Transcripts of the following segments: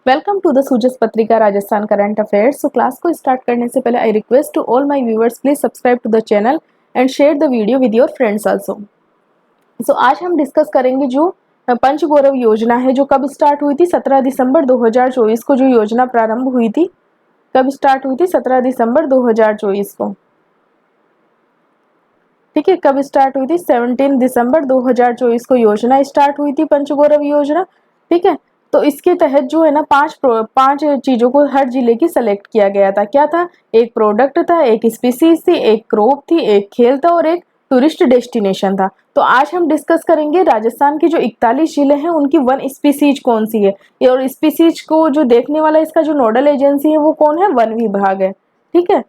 Welcome to the Sujas Patrika Rajasthan current affairs. Class को start करने से पहले I request to all my viewers please subscribe to the channel and share the video with your friends also. So आज हम discuss करेंगे जो पंचगौरव योजना है जो कब स्टार्ट हुई थी। 17 दिसंबर 2024 को जो योजना प्रारंभ हुई थी, कब स्टार्ट हुई थी? 17 दिसंबर 2024 को। ठीक है, कब स्टार्ट हुई थी? 17 दिसंबर 2024 को योजना स्टार्ट हुई थी पंचगौरव योजना। ठीक है, तो इसके तहत जो है ना पांच चीजों को हर जिले की सेलेक्ट किया गया था। क्या था? एक प्रोडक्ट था, एक स्पीसीज थी, एक क्रॉप थी, एक खेल था और एक टूरिस्ट डेस्टिनेशन था। तो आज हम डिस्कस करेंगे राजस्थान के जो 41 जिले हैं उनकी वन स्पीसीज कौन सी है, और स्पीसीज को जो देखने वाला इसका जो नोडल एजेंसी है वो कौन है? वन विभाग है। ठीक है,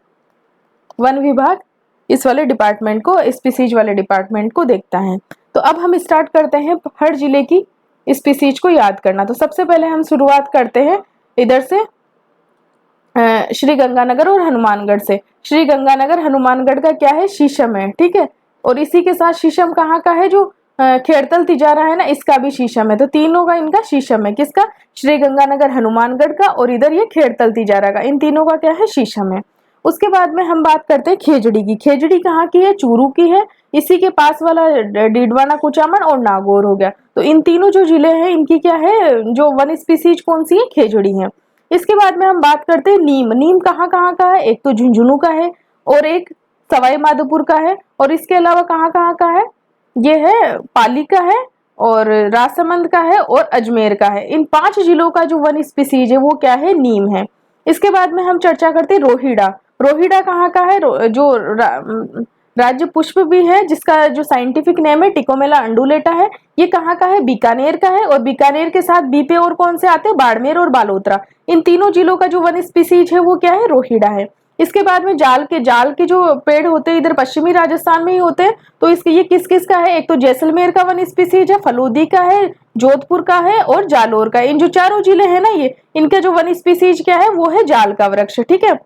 वन विभाग इस वाले डिपार्टमेंट को, स्पीसीज वाले डिपार्टमेंट को देखता है। तो अब हम स्टार्ट करते हैं हर जिले की स्पीसीज को याद करना। तो सबसे पहले हम शुरुआत करते हैं इधर से श्री गंगानगर और हनुमानगढ़ से। श्री गंगानगर हनुमानगढ़ का क्या है? शीशम है। ठीक है, और इसी के साथ शीशम कहाँ का है? जो खेड़तल तिजारा है ना, इसका भी शीशम है। तो तीनों का इनका शीशम है। किसका? श्री गंगानगर हनुमानगढ़ का, और इधर ये खेड़तल तिजारा का। इन तीनों का क्या है? शीशम है। उसके बाद में हम बात करते हैं खेजड़ी की। खेजड़ी कहाँ की है? चूरू की है। इसी के पास वाला डीडवाना, कुचामन और नागौर हो गया। तो इन तीनों जो जिले हैं इनकी क्या है? जो वन स्पीसीज कौन सी है? खेजड़ी है। इसके बाद में हम बात करते हैं नीम। नीम कहाँ कहाँ का है? एक तो झुंझुनू का है और एक सवाई माधोपुर का है, और इसके अलावा कहाँ कहाँ का है? ये है पाली का है और राजसमंद का है और अजमेर का है। इन 5 जिलों का जो वन स्पीसीज है वो क्या है? नीम है। इसके बाद में हम चर्चा करते हैं रोहिड़ा। रोहिड़ा कहाँ का है? जो राज्य पुष्प भी है जिसका जो साइंटिफिक नेम है टिकोमेला अंडुलेटा है। ये कहाँ का है? बीकानेर का है, और बीकानेर के साथ बी पे और कौन से आते हैं? बाड़मेर और बालोतरा। इन तीनों जिलों का जो वन स्पीसीज है वो क्या है? रोहिड़ा है। इसके बाद में जाल के जो पेड़ होते हैं इधर पश्चिमी राजस्थान में ही होते हैं। तो इसके ये किस किस का है? एक तो जैसलमेर का वन स्पीसीज है, फलोदी का है, जोधपुर का है और जालोर का। इन जो चारों जिले हैं ना, ये इनके जो वन स्पीसीज क्या है? वो है जाल का वृक्ष। ठीक है,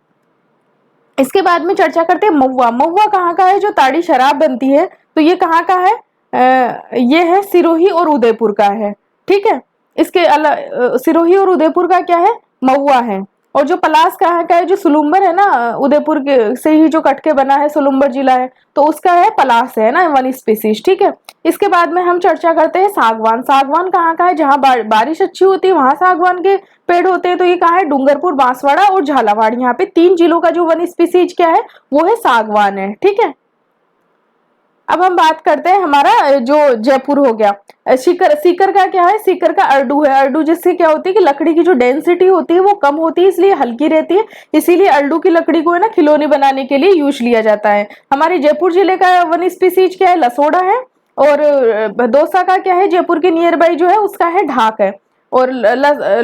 इसके बाद में चर्चा करते हैं महुआ। महुआ कहाँ का है? जो ताड़ी शराब बनती है। तो ये कहाँ का है? ये है सिरोही और उदयपुर का है। ठीक है, इसके सिरोही और उदयपुर का क्या है? महुआ है। और जो पलास कहाँ का है? जो सुलुम्बर है ना, उदयपुर के से ही जो कटके बना है, सुलुम्बर जिला है, तो उसका है पलास है ना, वन स्पीसीज। ठीक है, इसके बाद में हम चर्चा करते हैं सागवान। सागवान कहाँ का है? जहाँ बारिश अच्छी होती है वहां सागवान के पेड़ होते हैं। तो ये कहाँ है? डूंगरपुर, बांसवाड़ा और झालावाड़। यहाँ पे 3 जिलों का जो वन स्पीसीज क्या है? वो है सागवान है। ठीक है, अब हम बात करते हैं हमारा जो जयपुर हो गया। सीकर का क्या है? सीकर का अर्डू है। अर्डू जिससे क्या होती है कि लकड़ी की जो डेंसिटी होती है वो कम होती है, इसलिए हल्की रहती है। इसीलिए अर्डू की लकड़ी को है ना खिलौने बनाने के लिए यूज लिया जाता है। हमारे जयपुर जिले का वन स्पीसीज क्या है? लसोड़ा है। और दौसा का क्या है? जयपुर के नियर बाई जो है उसका है ढाक है। और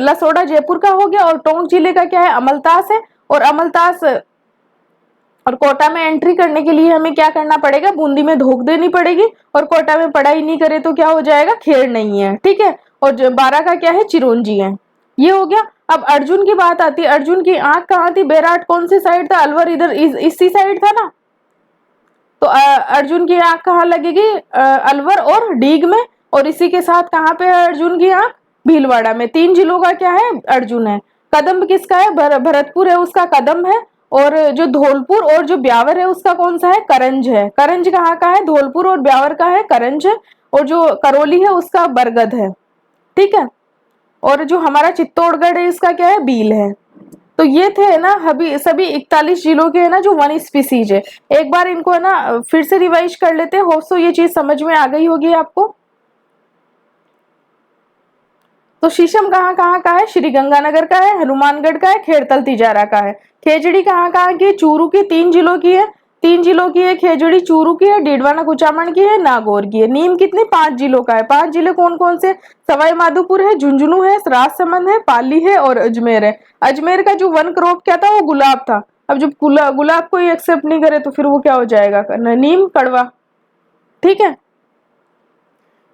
लसोड़ा जयपुर का हो गया। और टोंक जिले का क्या है? अमलतास है। और अमलतास और कोटा में एंट्री करने के लिए हमें क्या करना पड़ेगा? बूंदी में धोख देनी पड़ेगी। और कोटा में पढ़ाई नहीं करे तो क्या हो जाएगा? खेड़ नहीं है। ठीक है, और जो 12 का क्या है? चिरौंजी है। ये हो गया। अब अर्जुन की बात आती है। अर्जुन की आंख कहाँ थी? बैराट कौन सी साइड था? अलवर इधर इसी साइड था ना। तो अर्जुन की आंख कहाँ लगेगी? अलवर और डीग में। और इसी के साथ कहाँ पे है अर्जुन की आंख? भीलवाड़ा में। 3 जिलों का क्या है? अर्जुन है। कदम्ब किसका है? भरतपुर है उसका कदम्ब है। और जो धौलपुर और जो ब्यावर है उसका कौन सा है? करंज है। करंज कहाँ का है? धौलपुर और ब्यावर का है करंज है। और जो करौली है उसका बरगद है। ठीक है, और जो हमारा चित्तौड़गढ़ है इसका क्या है? बील है। तो ये थे ना सभी 41 जिलों के है ना जो वन स्पीसीज है। एक बार इनको है ना फिर से रिवाइज कर लेते हैं। होप सो ये चीज समझ में आ गई होगी आपको। तो शीशम कहाँ कहाँ का है? श्री गंगानगर का है, हनुमानगढ़ का है, खेड़तल तिजारा का है। खेजड़ी कहाँ कहाँ की है? चूरू की। 3 जिलों की है। 3 जिलों की है खेजड़ी, चूरू की है, डीडवाना कुचामन की है, नागौर की है। नीम कितनी? 5 जिलों का है। 5 जिले कौन कौन से? सवाई माधोपुर है, झुंझुनू है, राजसमंद है, पाली है और अजमेर है। अजमेर का जो वन क्रॉप क्या था? वो गुलाब था। अब जब गुलाब को ही एक्सेप्ट नहीं करे तो फिर वो क्या हो जाएगा? नीम, कड़वा। ठीक है,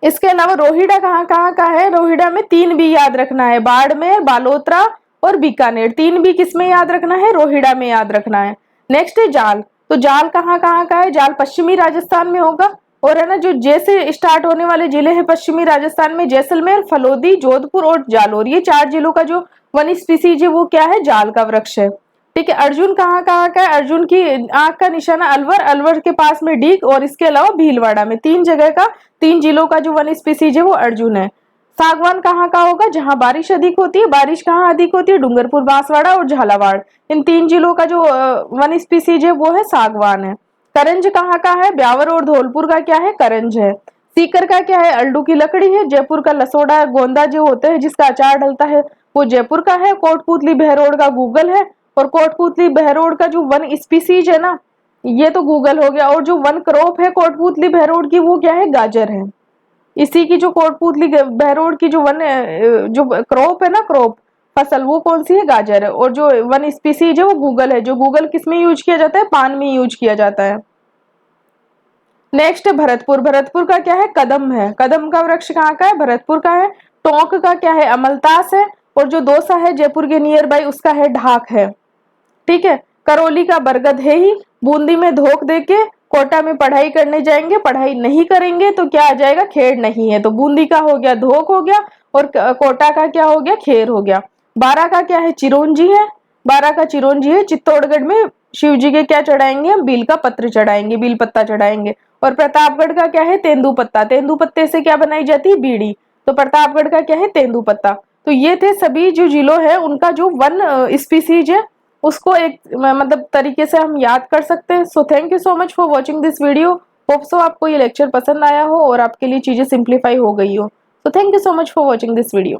इसके अलावा रोहिड़ा कहाँ कहाँ का है? रोहिड़ा में 3 भी याद रखना है। बाड़मेर, बालोतरा और बीकानेर। 3 भी किस में याद रखना है? रोहिड़ा में याद रखना है। नेक्स्ट है जाल। तो जाल कहाँ कहाँ का है? जाल पश्चिमी राजस्थान में होगा। और है ना जो जे से स्टार्ट होने वाले जिले हैं पश्चिमी राजस्थान में जैसलमेर, फलोदी, जोधपुर और जालोर, ये 4 जिलों का जो वन स्पीसीज है वो क्या है, जाल का वृक्ष है। ठीक है, अर्जुन कहाँ कहाँ का है, अर्जुन की आंख का निशाना अलवर, अलवर के पास में डीग और इसके अलावा भीलवाड़ा में, 3 जगह का 3 जिलों का जो वन स्पीसीज है वो अर्जुन है। सागवान कहाँ का होगा, जहां बारिश अधिक होती है, बारिश कहाँ अधिक होती है, डूंगरपुर, बांसवाड़ा और झालावाड़, इन 3 जिलों का जो वन स्पीसीज है वो है सागवान है। करंज कहाँ का है, ब्यावर और धौलपुर का क्या है, करंज है। सीकर का क्या है, अल्डू की लकड़ी है। जयपुर का लसोड़ा गोंदा जो होते हैं जिसका अचार डलता है वो जयपुर का है। कोटपुतली बहरोड़ का गूगल है, और कोटपुतली बहरोड़ का जो वन स्पीसीज है ना ये तो गूगल हो गया, और जो वन क्रॉप है कोटपुतली बहरोड़ की वो क्या है, गाजर है। इसी की जो कोटपुतली बहरोड़ की जो वन जो क्रॉप है ना, क्रॉप फसल, वो कौन सी है, गाजर है। और जो वन स्पीसीज है वो गूगल है, जो गूगल किस में यूज किया जाता है, पान में यूज किया जाता है। नेक्स्ट भरतपुर, भरतपुर का क्या है, कदम है। कदम का वृक्ष कहाँ का है, भरतपुर का है। टोंक का क्या है, अमलतास है। और जो दौसा है जयपुर के नियर बाई उसका है ढाक है। ठीक है, करौली का बरगद है ही। बूंदी में धोख देके कोटा में पढ़ाई करने जाएंगे, पढ़ाई नहीं करेंगे तो क्या आ जाएगा, खेड़ नहीं है। तो बूंदी का हो गया धोख हो गया, और कोटा का क्या हो गया, खेर हो गया। बारा का क्या है, चिरौंजी है। बारा का चिरौंजी है। चित्तौड़गढ़ में शिव जी के क्या चढ़ाएंगे, हम बील का पत्र चढ़ाएंगे, बील पत्ता चढ़ाएंगे। और प्रतापगढ़ का क्या है, तेंदुपत्ता। तेंदुपत्ते से क्या बनाई जाती है, बीड़ी। तो प्रतापगढ़ का क्या है, तेंदुपत्ता। तो ये थे सभी जो जिलों है उनका जो वन स्पीसीज है उसको एक मतलब तरीके से हम याद कर सकते हैं। So thank you so much for watching this video. Hope so आपको ये लेक्चर पसंद आया हो और आपके लिए चीजें सिंप्लीफाई हो गई हो। So thank you so much for watching this video.